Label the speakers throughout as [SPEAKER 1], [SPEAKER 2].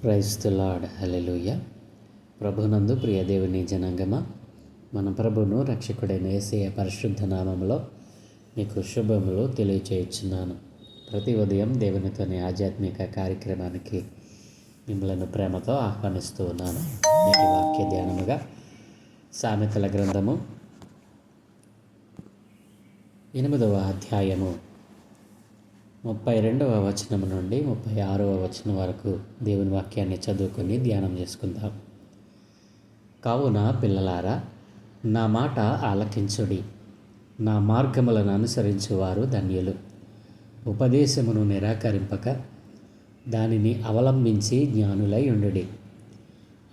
[SPEAKER 1] Praise the lord. హల్లెలూయా. ప్రభునందు ప్రియ దేవుని జనాంగమా, మన ప్రభును రక్షకుడైన యేసయ్య పరిశుద్ధ నామములో మీకు శుభములు తెలియచేయుచున్నాను. ప్రతి ఉదయం దేవునితోని ఆధ్యాత్మిక కార్యక్రమానికి మిమ్మల్ని ప్రేమతో ఆహ్వానిస్తూ ఉన్నాను. నేటి వాక్య ధ్యానముగా సామెతల గ్రంథము 8వ అధ్యాయము 32వ వచనం నుండి 36వ వచనం వరకు దేవుని వాక్యాన్ని చదువుకొని ధ్యానం చేసుకుందాం. కావున పిల్లలారా, నా మాట ఆలకించుడి, నా మార్గములను అనుసరించువారు ధన్యులు. ఉపదేశమును నిరాకరింపక దానిని అవలంబించి జ్ఞానులై ఉండుడి.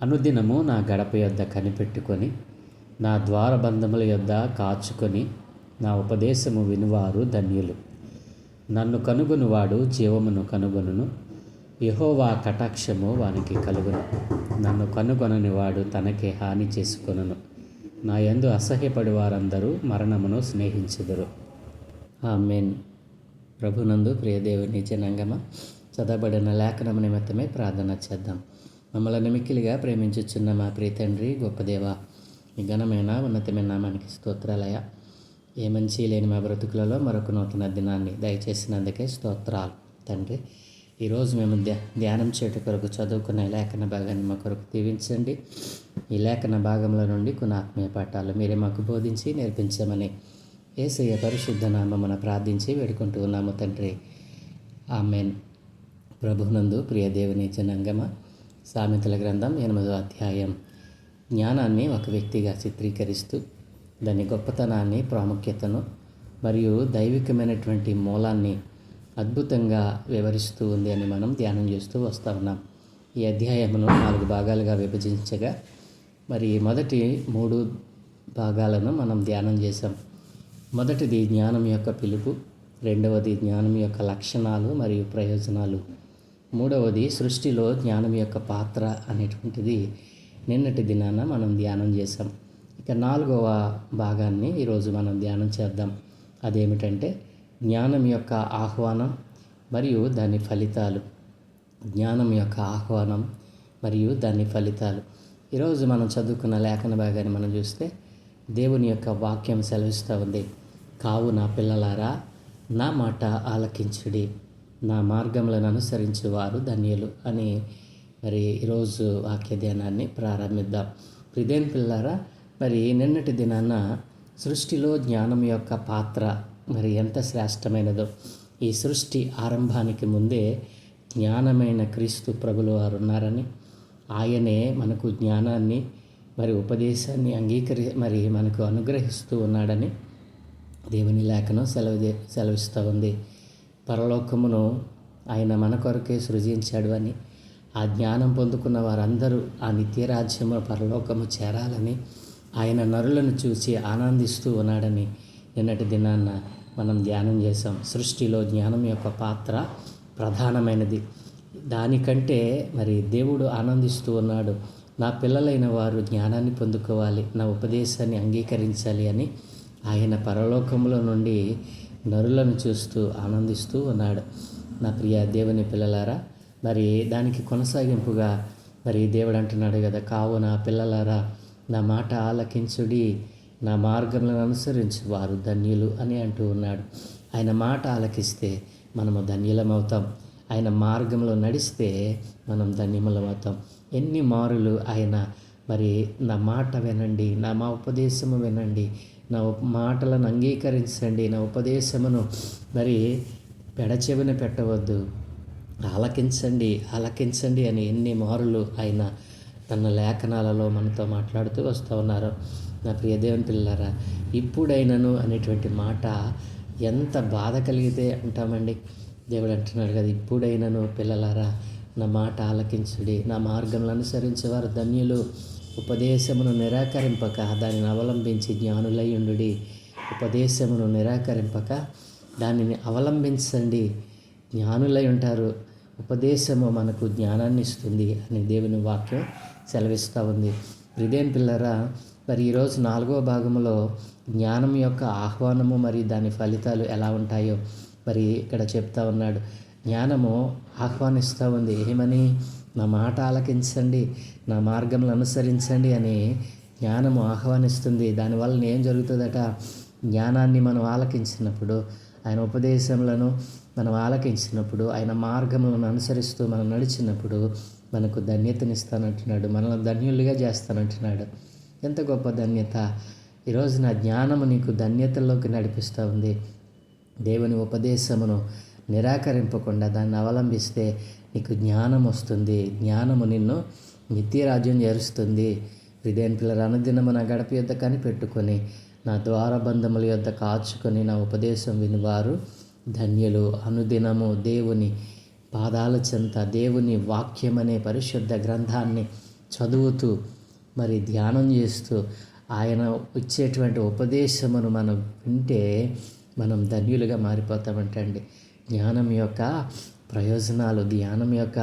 [SPEAKER 1] అనుదినము నా గడప యొద్ద కనిపెట్టుకొని, నా ద్వారబంధముల యొద్ద కాచుకొని, నా ఉపదేశము వినువారు ధన్యులు. నన్ను కనుగొనువాడు జీవమును కనుగొనును, యెహోవా కటాక్షము వానికి కలుగును. నన్ను కనుగొనని వాడు తనకే హాని చేసుకొనును. నా యందు అసహ్యపడి వారందరూ మరణమును స్నేహించుదురు. ఆమేన్. ప్రభునందు ప్రియదేవుని జనాంగమా, చదవబడిన లేఖనము నిమిత్తమే ప్రార్థన చేద్దాం. మమ్మల్ని మిక్కిలిగా ప్రేమించుచున్న మా ప్రియ తండ్రి, గొప్ప దేవ, మీ ఘనమైన ఉన్నతమైన నామానికి స్తోత్రాలయ. ఏ మంచి లేని మా బ్రతుకులలో మరొక నూతన దినాన్ని దయచేసినందుకే స్తోత్రాలు తండ్రి. ఈరోజు మేము ధ్యానం చేయట కొరకు చదువుకున్న లేఖన భాగాన్ని మా కొరకు దీవించండి. ఈ లేఖన భాగంలో నుండి కొన్ని ఆత్మీయ పాఠాలు మీరే మాకు బోధించి నేర్పించమని యేసయ్య పరిశుద్ధ నామమున ప్రార్థించి వేడుకుంటూ ఉన్నాము తండ్రి. ఆమేన్. ప్రభునందు ప్రియ దేవుని జనాంగమా, సామెతల గ్రంథం 8వ అధ్యాయం జ్ఞానాన్ని ఒక వ్యక్తిగా చిత్రీకరిస్తూ దాని గొప్పతనాన్ని, ప్రాముఖ్యతను మరియు దైవికమైనటువంటి మూలాన్ని అద్భుతంగా వివరిస్తూ ఉంది అని మనం ధ్యానం చేస్తూ వస్తూ ఉన్నాం. ఈ అధ్యాయమును 4 భాగాలుగా విభజించగా మరి మొదటి 3 భాగాలను మనం ధ్యానం చేసాం. మొదటిది జ్ఞానం యొక్క పిలుపు, రెండవది జ్ఞానం యొక్క లక్షణాలు మరియు ప్రయోజనాలు, మూడవది సృష్టిలో జ్ఞానం యొక్క పాత్ర అనేటువంటిది నిన్నటి దినాన మనం ధ్యానం చేసాం. ఇక 4వ భాగాన్ని ఈరోజు మనం ధ్యానం చేద్దాం. అదేమిటంటే జ్ఞానం యొక్క ఆహ్వానం మరియు దాని ఫలితాలు. జ్ఞానం యొక్క ఆహ్వానం మరియు దాని ఫలితాలు. ఈరోజు మనం చదువుకున్న లేఖన భాగాన్ని మనం చూస్తే దేవుని యొక్క వాక్యం సెలవిస్తూ ఉంది. కావున పిల్లలారా, నా మాట ఆలకించుడి, నా మార్గములను అనుసరించు వారు ధన్యులు అని మరి ఈరోజు వాక్య ధ్యానాన్ని ప్రారంభిద్దాం. ప్రియదేని పిల్లలారా, మరి నిన్నటి దినాన సృష్టిలో జ్ఞానం యొక్క పాత్ర మరి ఎంత శ్రేష్టమైనదో, ఈ సృష్టి ఆరంభానికి ముందే జ్ఞానమైన క్రీస్తు ప్రభులు వారు ఉన్నారని, ఆయనే మనకు జ్ఞానాన్ని మరి ఉపదేశాన్ని మరి మనకు అనుగ్రహిస్తూ ఉన్నాడని దేవుని లేఖనం సెలవిస్తూ ఉంది. పరలోకమును ఆయన మన కొరకే సృజించాడు అని, ఆ జ్ఞానం పొందుకున్న వారందరూ ఆ నిత్యరాజ్యము పరలోకము చేరాలని ఆయన నరులను చూసి ఆనందిస్తూ ఉన్నాడని నిన్నటి దినాన్న మనం ధ్యానం చేసాం. సృష్టిలో జ్ఞానం యొక్క పాత్ర ప్రధానమైనది. దానికంటే మరి దేవుడు ఆనందిస్తూ ఉన్నాడు. నా పిల్లలైన వారు జ్ఞానాన్ని పొందుకోవాలి, నా ఉపదేశాన్ని అంగీకరించాలి అని ఆయన పరలోకంలో నుండి నరులను చూస్తూ ఆనందిస్తూ ఉన్నాడు. నా ప్రియ దేవుని పిల్లలారా, మరి దానికి కొనసాగింపుగా మరి దేవుడు అంటున్నాడు కదా, కావున పిల్లలారా, నా మాట ఆలకించుడి, నా మార్గములను అనుసరించి వారు ధన్యులు అని అంటూ ఉన్నాడు. ఆయన మాట ఆలకిస్తే మనము ధన్యులమవుతాం. ఆయన మార్గంలో నడిస్తే మనం ధన్యములమవుతాం. ఎన్ని మారులు ఆయన మరి నా మాట వినండి, నా ఉపదేశము వినండి, నా మాటలను అంగీకరించండి, నా ఉపదేశమును మరి పెడచెవిన పెట్టవద్దు, ఆలకించండి అని ఎన్ని మారులు ఆయన తన లేఖనాలలో మనతో మాట్లాడుతూ వస్తూ ఉన్నారు. నా ప్రియ దేవుని పిల్లలారా, ఇప్పుడైనను అనేటువంటి మాట ఎంత బాధ కలిగితే అంటామండి. దేవుడు అంటున్నాడు కదా, ఇప్పుడైనను పిల్లలారా, నా మాట ఆలకించుడి, నా మార్గంలో అనుసరించేవారు ధన్యులు. ఉపదేశమును నిరాకరింపక దానిని అవలంబించి జ్ఞానులై ఉండుడి. ఉపదేశమును నిరాకరింపక దానిని అవలంబించండి, జ్ఞానులై ఉంటారు. ఉపదేశము మనకు జ్ఞానాన్ని ఇస్తుంది అని దేవుని వాక్యం సెలవిస్తూ ఉంది. ప్రియదేని పిల్లరా, మరి ఈరోజు 4వ భాగంలో జ్ఞానం యొక్క ఆహ్వానము మరియు దాని ఫలితాలు ఎలా ఉంటాయో మరి ఇక్కడ చెప్తా ఉన్నాడు. జ్ఞానము ఆహ్వానిస్తూ ఉంది. ఏమని? నా మాట ఆలకించండి, నా మార్గంలో అనుసరించండి అని జ్ఞానము ఆహ్వానిస్తుంది. దానివల్ల ఏం జరుగుతుందట? జ్ఞానాన్ని మనం ఆలకించినప్పుడు, ఆయన ఉపదేశములను మనం ఆలకించినప్పుడు, ఆయన మార్గములను అనుసరిస్తూ మనం నడిచినప్పుడు మనకు ధన్యతనిస్తానంటున్నాడు. మనల్ని ధన్యులుగా చేస్తానంటున్నాడు. ఎంత గొప్ప ధన్యత! ఈరోజు నా జ్ఞానము నీకు ధన్యతల్లోకి నడిపిస్తూ ఉంది. దేవుని ఉపదేశమును నిరాకరింపకుండా దాన్ని అవలంబిస్తే నీకు జ్ఞానం వస్తుంది. జ్ఞానము నిన్ను నిత్యరాజ్యం చేరుస్తుంది. హృదయం పిల్లల అనుదినము నా గడప యొద్ద కనిపెట్టుకొని, నా ద్వారబంధముల యొద్ద కాచుకొని, నా ఉపదేశం వినివారు ధన్యులు. అనుదినము దేవుని పాదాల చెంత, దేవుని వాక్యం అనే పరిశుద్ధ గ్రంథాన్ని చదువుతూ మరి ధ్యానం చేస్తూ ఆయన ఇచ్చేటువంటి ఉపదేశమును మనం వింటే మనం ధన్యులుగా మారిపోతామంటండి. జ్ఞానం యొక్క ప్రయోజనాలు, ధ్యానం యొక్క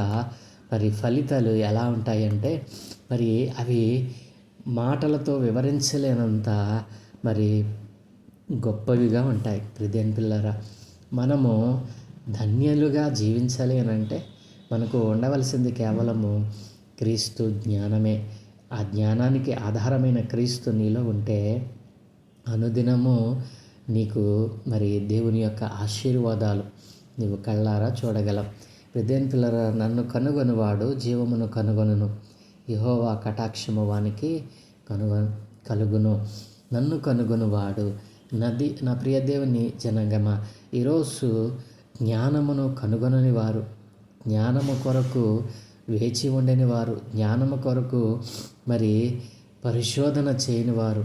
[SPEAKER 1] మరి ఫలితాలు ఎలా ఉంటాయంటే మరి అవి మాటలతో వివరించలేనంత మరి గొప్పవిగా ఉంటాయి. ప్రియమైన పిల్లరా, మనము ధన్యులుగా జీవించాలి అని అంటే మనకు ఉండవలసింది కేవలము క్రీస్తు జ్ఞానమే. ఆ జ్ఞానానికి ఆధారమైన క్రీస్తు నీలో ఉంటే అనుదినము నీకు మరి దేవుని యొక్క ఆశీర్వాదాలు నీవు కళ్ళారా చూడగలవు. ప్రియమైన పిల్లరా, నన్ను కనుగొనువాడు జీవమును కనుగొనును, యెహోవా కటాక్షము వానికి కలుగును. నన్ను కనుగొనువాడు నా ప్రియ దేవుని జనాంగమా, ఈరోజు జ్ఞానమును కనుగొనని వారు, జ్ఞానము కొరకు వేచి ఉండని వారు, జ్ఞానము కొరకు మరి పరిశోధన చేయని వారు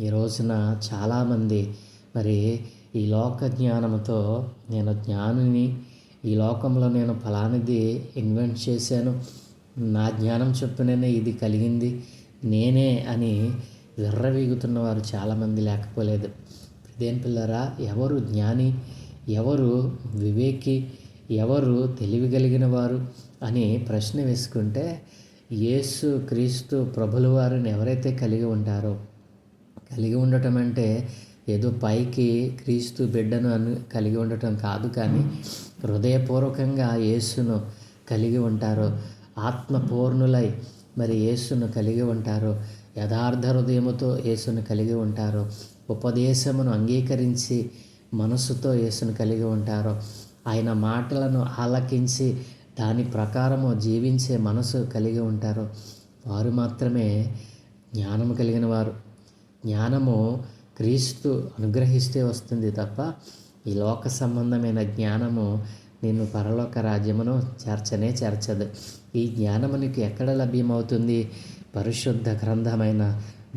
[SPEAKER 1] ఈ రోజున చాలామంది మరి ఈ లోక జ్ఞానముతో నేను జ్ఞానిని, ఈ లోకంలో నేను ఫలానిది ఇన్వెంట్ చేశాను, నా జ్ఞానం చొప్పుననే ఇది కలిగింది, నేనే అని విర్రవీగుతున్న వారు చాలామంది లేకపోలేదు. ప్రియమైన పిల్లరా, ఎవరు జ్ఞాని, ఎవరు వివేకి, ఎవరు తెలివి కలిగిన వారు అని ప్రశ్న వేసుకుంటే యేసు క్రీస్తు ప్రభుల వారిని ఎవరైతే కలిగి ఉంటారో, కలిగి ఉండటం అంటే ఏదో పైకి క్రీస్తు బిడ్డను కలిగి ఉండటం కాదు, కానీ హృదయపూర్వకంగా యేసును కలిగి ఉంటారో, ఆత్మపూర్ణులై మరి యేసును కలిగి ఉంటారో, యథార్థ హృదయముతో యేసును కలిగి ఉంటారో, ఉపదేశమును అంగీకరించి మనసుతో యేసును కలిగి ఉంటారో, ఆయన మాటలను ఆలకించి దాని ప్రకారము జీవించే మనసు కలిగి ఉంటారో వారు మాత్రమే జ్ఞానము కలిగిన వారు. జ్ఞానము క్రీస్తు అనుగ్రహిస్తే వస్తుంది తప్ప ఈ లోక సంబంధమైన జ్ఞానము నిన్ను పరలోక రాజ్యమును చేర్చదు. ఈ జ్ఞానము నీకు ఎక్కడ లభ్యమవుతుంది? పరిశుద్ధ గ్రంథమైన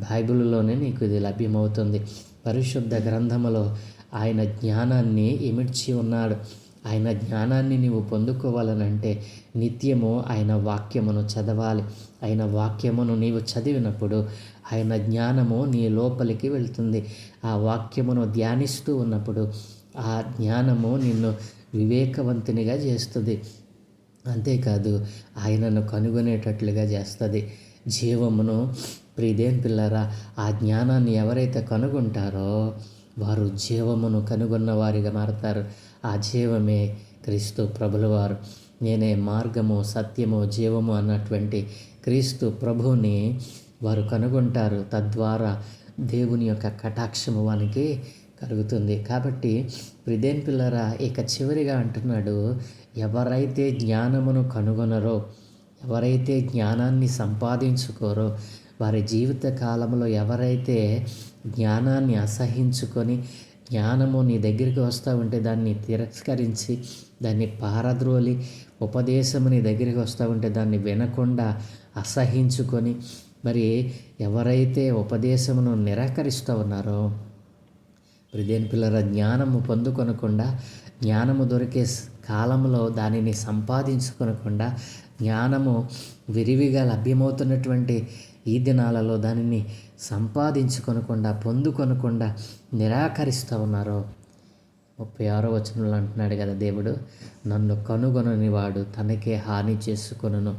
[SPEAKER 1] బైబిలులోనే నీకు ఇది లభ్యమవుతుంది. పరిశుద్ధ గ్రంథములో ఆయన జ్ఞానాన్ని ఇమిడ్చి ఉన్నాడు. ఆయన జ్ఞానాన్ని నీవు పొందుకోవాలనంటే నిత్యము ఆయన వాక్యమును చదవాలి. ఆయన వాక్యమును నీవు చదివినప్పుడు ఆయన జ్ఞానము నీ లోపలికి వెళ్తుంది. ఆ వాక్యమును ధ్యానిస్తూ ఉన్నప్పుడు ఆ జ్ఞానము నిన్ను వివేకవంతునిగా చేస్తుంది. అంతేకాదు ఆయనను కనుగొనేటట్లుగా చేస్తుంది. జీవమును ప్రియమైన పిల్లరా, ఆ జ్ఞానాన్ని ఎవరైతే కనుగొంటారో వారు జీవమును కనుగొన్న వారిగా మారతారు. ఆ జీవమే క్రీస్తు ప్రభులవారు. నేనే మార్గము, సత్యము, జీవము అన్నటువంటి క్రీస్తు ప్రభువుని వారు కనుగొంటారు. తద్వారా దేవుని యొక్క కటాక్షము వానికి కలుగుతుంది. కాబట్టి ప్రియమైన పిల్లరా, ఇక చివరిగా అంటున్నాడు, ఎవరైతే జ్ఞానమును కనుగొనరో, ఎవరైతే జ్ఞానాన్ని సంపాదించుకోరో, వారి జీవిత కాలంలో ఎవరైతే జ్ఞానాన్ని అసహించుకొని జ్ఞానము నీ దగ్గరికి వస్తూ ఉంటే దాన్ని తిరస్కరించి దాన్ని పారద్రోలి, ఉపదేశము నీ దగ్గరికి వస్తూ ఉంటే దాన్ని వినకుండా అసహించుకొని మరి ఎవరైతే ఉపదేశమును నిరాకరిస్తూ ఉన్నారో, ప్రియమైన పిల్లల, జ్ఞానము పొందుకొనకుండా, జ్ఞానము దొరికే కాలంలో దానిని సంపాదించుకొనకుండా, జ్ఞానము విరివిగా లభ్యమవుతున్నటువంటి ఈ దినాలలో దానిని సంపాదించుకొనకుండా, పొందుకొనకుండా నిరాకరిస్తూ ఉన్నారో, 36వ వచనంలో అంటున్నాడు కదా దేవుడు, నన్ను కనుగొనని వాడు తనకే హాని చేసుకొనును,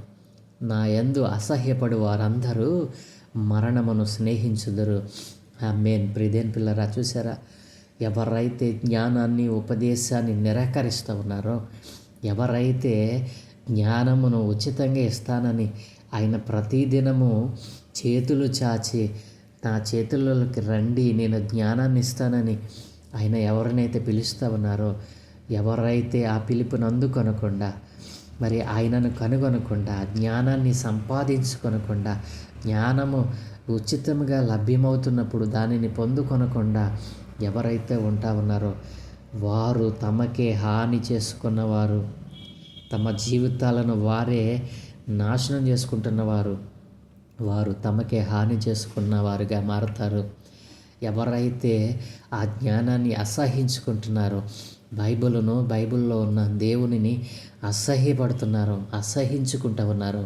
[SPEAKER 1] నా యందు అసహ్యపడు వారందరూ మరణమును స్నేహించుదురు. ఆమేన్. ప్రియమైన పిల్లరా, చూసారా, ఎవరైతే జ్ఞానాన్ని, ఉపదేశాన్ని నిరాకరిస్తూ ఉన్నారో, ఎవరైతే జ్ఞానమును ఉచితంగా ఇస్తానని ఆయన ప్రతిదినము చేతులు చాచి నా చేతుల్లోకి రండి, నేను జ్ఞానాన్ని ఇస్తానని ఆయన ఎవరినైతే పిలుస్తూ ఉన్నారో, ఎవరైతే ఆ పిలుపుని అందుకొనకుండా, మరి ఆయనను కనుగొనకుండా, జ్ఞానాన్ని సంపాదించుకొనకుండా, జ్ఞానము ఉచితంగా లభ్యమవుతున్నప్పుడు దానిని పొందుకొనకుండా ఎవరైతే ఉంటా ఉన్నారో వారు తమకే హాని చేసుకున్నవారు, తమ జీవితాలను వారే నాశనం చేసుకుంటున్నవారు, వారు తమకే హాని చేసుకున్న వారుగా మారుతారు. ఎవరైతే ఆ జ్ఞానాన్ని అసహించుకుంటున్నారో, బైబిల్లో ఉన్న దేవునిని అసహ్యపడుతున్నారో, అసహించుకుంటూ ఉన్నారో,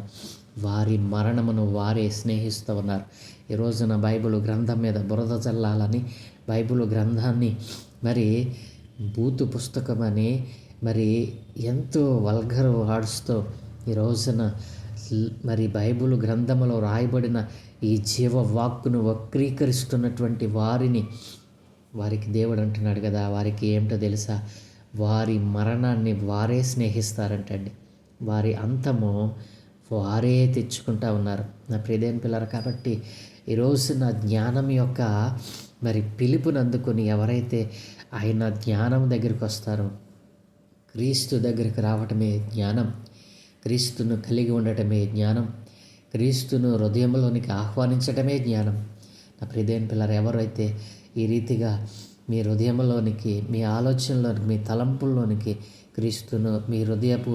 [SPEAKER 1] వారి మరణమును వారే స్నేహిస్తూ ఉన్నారు. ఈ రోజున బైబిల్ గ్రంథం మీద బురద చల్లాలని, బైబిల్ గ్రంథాన్ని మరి బూతు పుస్తకమని, మరి ఎంతో వల్గర్ వర్డ్స్తో ఈ రోజున మరి బైబిల్ గ్రంథంలో రాయబడిన ఈ జీవవాక్కును వక్రీకరిస్తున్నటువంటి వారికి దేవుడు అంటున్నాడు కదా, వారికి ఏమిటో తెలుసా, వారి మరణాన్ని వారే స్నేహిస్తారంటండి. వారి అంతము వారే తెచ్చుకుంటా ఉన్నారు. నా ప్రియదేవుని పిల్లలు, కాబట్టి ఈరోజు నా జ్ఞానం యొక్క మరి పిలుపుని అందుకొని ఎవరైతే ఆయన జ్ఞానం దగ్గరికి వస్తారో, క్రీస్తు దగ్గరికి రావటమే జ్ఞానం, క్రీస్తును కలిగి ఉండటమే జ్ఞానం, క్రీస్తును హృదయంలోనికి ఆహ్వానించడమే జ్ఞానం. నా ప్రియదేవుని పిల్లలు, ఎవరైతే ఈ రీతిగా మీ హృదయంలోనికి, మీ ఆలోచనలోనికి, మీ తలంపుల్లోనికి క్రీస్తును మీ హృదయపు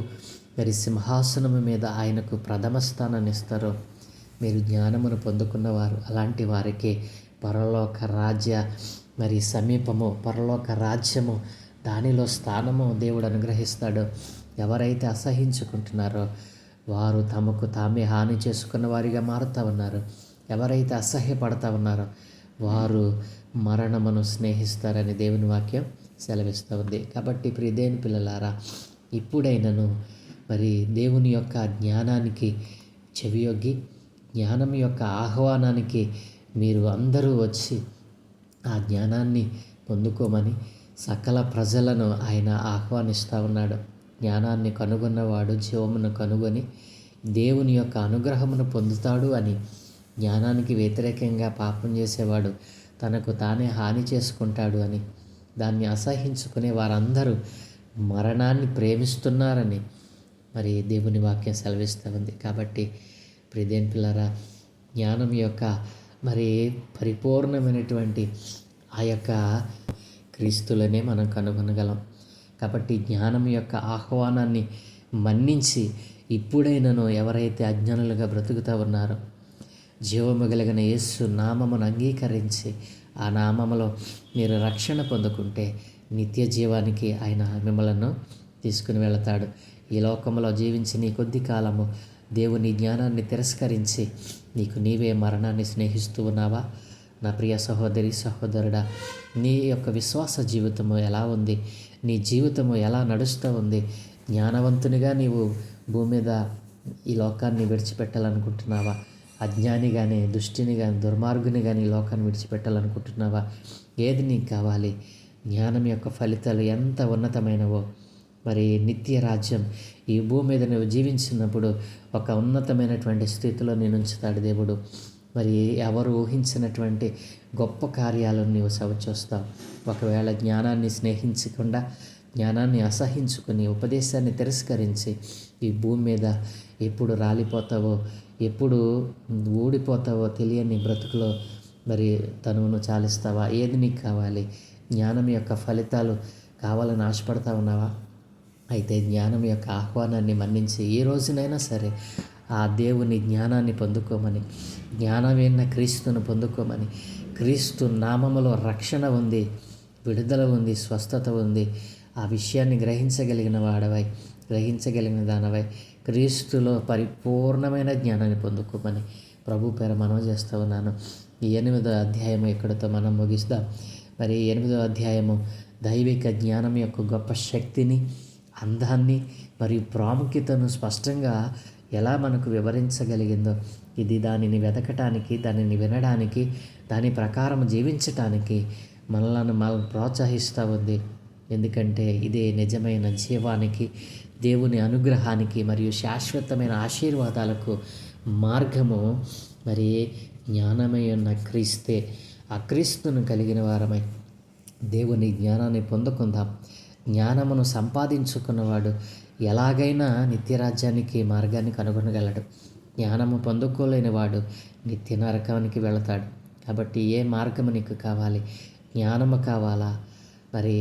[SPEAKER 1] మరి సింహాసనము మీద ఆయనకు ప్రథమ స్థానాన్ని ఇస్తారో మీరు జ్ఞానమును పొందుకున్నవారు. అలాంటి వారికి పరలోక రాజ్య మరి సమీపము, పరలోక రాజ్యము, దానిలో స్థానము దేవుడు అనుగ్రహిస్తాడు. ఎవరైతే అసహించుకుంటున్నారో వారు తమకు తామే హాని చేసుకున్న వారిగా మారుతూ ఉన్నారు. ఎవరైతే అసహ్యపడతా ఉన్నారో వారు మరణమును స్నేహిస్తారని దేవుని వాక్యం సెలవిస్తూ ఉంది. కాబట్టి ప్రియ దేవుని పిల్లలారా, ఇప్పుడైనను మరి దేవుని యొక్క జ్ఞానానికి చెవియొగ్గి, జ్ఞానం యొక్క ఆహ్వానానికి మీరు అందరూ వచ్చి ఆ జ్ఞానాన్ని పొందుకోమని సకల ప్రజలను ఆయన ఆహ్వానిస్తూ ఉన్నాడు. జ్ఞానాన్ని కనుగొన్నవాడు జీవమును కనుగొని దేవుని యొక్క అనుగ్రహమును పొందుతాడు అని, జ్ఞానానికి వ్యతిరేకంగా పాపం చేసేవాడు తనకు తానే హాని చేసుకుంటాడు అని, దాన్ని అసహించుకునే వారందరూ మరణాన్ని ప్రేమిస్తున్నారని మరి దేవుని వాక్యం సెలవిస్తూ ఉంది. కాబట్టి ప్రియదేవుని పిల్లరా, జ్ఞానం యొక్క మరి పరిపూర్ణమైనటువంటి ఆ యొక్క క్రీస్తులనే మనం కనుగొనగలం. కాబట్టి జ్ఞానం యొక్క ఆహ్వానాన్ని మన్నించి ఇప్పుడైనను ఎవరైతే అజ్ఞానులుగా బ్రతుకుతూ ఉన్నారో, జీవము కలిగిన యేసు నామమును అంగీకరించి ఆ నామములో మీరు రక్షణ పొందుకుంటే నిత్య జీవానికి ఆయన మిమ్మలను తీసుకుని వెళతాడు. ఈ లోకంలో జీవించిన ఈ కొద్ది కాలము దేవుని జ్ఞానాన్ని తిరస్కరించి నీకు నీవే మరణాన్ని స్నేహిస్తూ ఉన్నావా? నా ప్రియ సహోదరి సహోదరుడా, నీ యొక్క విశ్వాస జీవితము ఎలా ఉంది? నీ జీవితము ఎలా నడుస్తూ ఉంది? జ్ఞానవంతునిగా నీవు భూమి మీద ఈ లోకాన్ని విడిచిపెట్టాలనుకుంటున్నావా? అజ్ఞానిగానే, దుష్టినిగాని, దుర్మార్గునిగాని ఈ లోకాన్ని విడిచిపెట్టాలనుకుంటున్నావా? ఏది నీకు కావాలి? జ్ఞానం యొక్క ఫలితాలు ఎంత ఉన్నతమైనవో, మరి నిత్య రాజ్యం ఈ భూమి మీద నువ్వు జీవించినప్పుడు ఒక ఉన్నతమైనటువంటి స్థితిలో నేను ఉంచుతాడు దేవుడు. మరి ఎవరు ఊహించినటువంటి గొప్ప కార్యాలను నీవు చూస్తావు. ఒకవేళ జ్ఞానాన్ని స్నేహించకుండా, జ్ఞానాన్ని అసహించుకుని, ఉపదేశాన్ని తిరస్కరించి ఈ భూమి మీద ఎప్పుడు రాలిపోతావో, ఎప్పుడు ఊడిపోతావో తెలియని బ్రతుకులో మరి తనువును చాలిస్తావా? ఏది నీకు కావాలి? జ్ఞానం యొక్క ఫలితాలు కావాలని ఆశపడతా ఉన్నావా? అయితే జ్ఞానం యొక్క ఆహ్వానాన్ని మన్నించి ఈ రోజునైనా సరే ఆ దేవుని జ్ఞానాన్ని పొందుకోమని, జ్ఞానమైన క్రీస్తును పొందుకోమని, క్రీస్తు నామములో రక్షణ ఉంది, విడుదల ఉంది, స్వస్థత ఉంది. ఆ విషయాన్ని గ్రహించగలిగిన వాడవై, గ్రహించగలిగిన దానవై క్రీస్తులో పరిపూర్ణమైన జ్ఞానాన్ని పొందుకోమని ప్రభు పేర మనవి చేస్తూ ఉన్నాను. ఈ 8వ అధ్యాయము ఇక్కడితో మనం ముగిస్తాం. మరి 8వ అధ్యాయము దైవిక జ్ఞానం యొక్క గొప్ప శక్తిని, అందాన్ని మరియు ప్రాముఖ్యతను స్పష్టంగా ఎలా మనకు వివరించగలిగిందో, ఇది దానిని వెతకటానికి, దానిని వినడానికి, దాని ప్రకారం జీవించటానికి మనల్ని ప్రోత్సహిస్తూ ఉంది. ఎందుకంటే ఇదే నిజమైన జీవానికి, దేవుని అనుగ్రహానికి మరియు శాశ్వతమైన ఆశీర్వాదాలకు మార్గము మరి జ్ఞానమై ఉన్న క్రీస్తే. ఆ క్రీస్తును కలిగిన వారమై దేవుని జ్ఞానాన్ని పొందుకుందాం. జ్ఞానమును సంపాదించుకున్నవాడు ఎలాగైనా నిత్యరాజ్యానికి మార్గాన్ని కనుగొనగలడు. జ్ఞానము పొందుకోలేని వాడు నిత్య నరకానికి వెళతాడు. కాబట్టి ఏ మార్గము నీకు కావాలి? జ్ఞానము కావాలా, మరి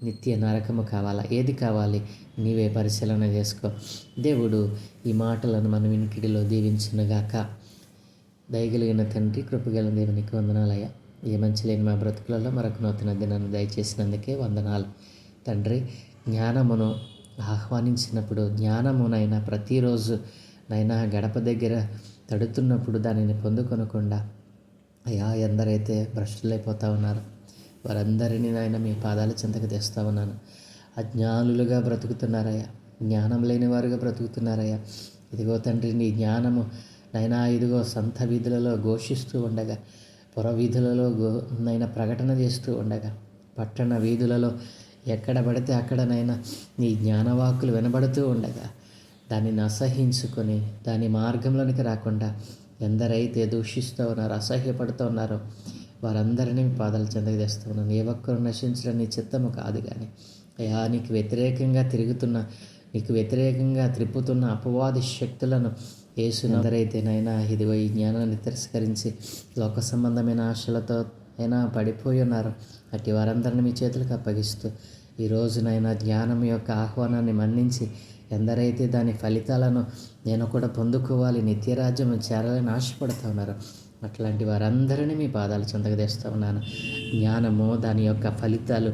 [SPEAKER 1] నిత్య నరకము కావాలా? ఏది కావాలి? నీవే పరిశీలన చేసుకో. దేవుడు ఈ మాటలను మన వినికిడిలో దీవించునుగాక. దయగలిగిన తండ్రి, కృపగల దేవునికి వందనాలయ్యా. ఏ మంచి లేని మా బ్రతుకులలో మరొక నూతన దినాన్ని దయచేసినందుకే వందనాలు తండ్రి. జ్ఞానమును ఆహ్వానించినప్పుడు, జ్ఞానమునైనా ప్రతిరోజు నైనా గడప దగ్గర తడుతున్నప్పుడు దానిని పొందుకొనకుండా అయ్యా, ఎందరైతే భ్రష్టులైపోతూ ఉన్నారో వారందరినీ నాయన మీ పాదాల చెంతకు తెస్తా ఉన్నాను. అజ్ఞానులుగా బ్రతుకుతున్నారయ్యా, జ్ఞానం లేని వారుగా బ్రతుకుతున్నారయ్యా. ఇదిగో తండ్రి, నీ జ్ఞానము నైనా ఇదిగో సంత వీధులలో ఘోషిస్తూ ఉండగా, పుర వీధులలో నైనా ప్రకటన చేస్తూ ఉండగా, పట్టణ వీధులలో ఎక్కడ పడితే అక్కడనైనా నీ జ్ఞానవాక్కులు వినబడుతూ ఉండగా దానిని అసహించుకొని దాని మార్గంలోనికి రాకుండా ఎందరైతే దూషిస్తూ ఉన్నారో, అసహ్యపడుతూ ఉన్నారో వారందరినీ పాదాల చెందకు తెస్తూ ఉన్నాను. ఏ ఒక్కరు నశించడం నీ చిత్తము కాదు, కానీ అయ్యా, నీకు వ్యతిరేకంగా తిరుగుతున్న, నీకు వ్యతిరేకంగా త్రిప్పుతున్న అపవాది శక్తులను యేసునందరైతే నైనా ఇదిగో ఈ జ్ఞానాన్ని తిరస్కరించి లోక సంబంధమైన ఆశలతో అయినా పడిపోయి ఉన్నారు. అట్టి వారందరిని మీ చేతులకు అప్పగిస్తూ ఈరోజునైనా జ్ఞానం యొక్క ఆహ్వానాన్ని మన్నించి ఎందరైతే దాని ఫలితాలను నేను కూడా పొందుకోవాలి, నిత్యరాజ్యం చేరాలని ఆశపడుతూ ఉన్నారు, అట్లాంటి వారందరినీ మీ పాదాలు చెంతకు తెస్తూ ఉన్నాను. జ్ఞానము, దాని యొక్క ఫలితాలు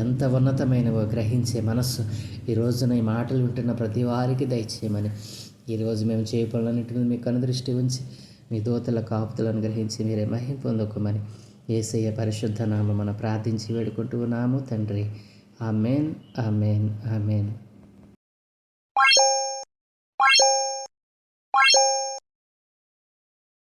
[SPEAKER 1] ఎంత ఉన్నతమైనవో గ్రహించే మనస్సు ఈరోజున ఈ మాటలు వింటున్న ప్రతి వారికి దయచేయమని, ఈరోజు మేము చేయ పనులన్నింటి మీద మీ కనుదృష్టి ఉంచి మీ దూతల కాపుదలను గ్రహించి మీరే మహిమ పొందుకోమని యేసయ్య పరిశుద్ధ నామమున ప్రార్థించి వేడుకుంటూ ఉన్నాము తండ్రి. ఆమేన్, ఆమేన్, ఆమేన్.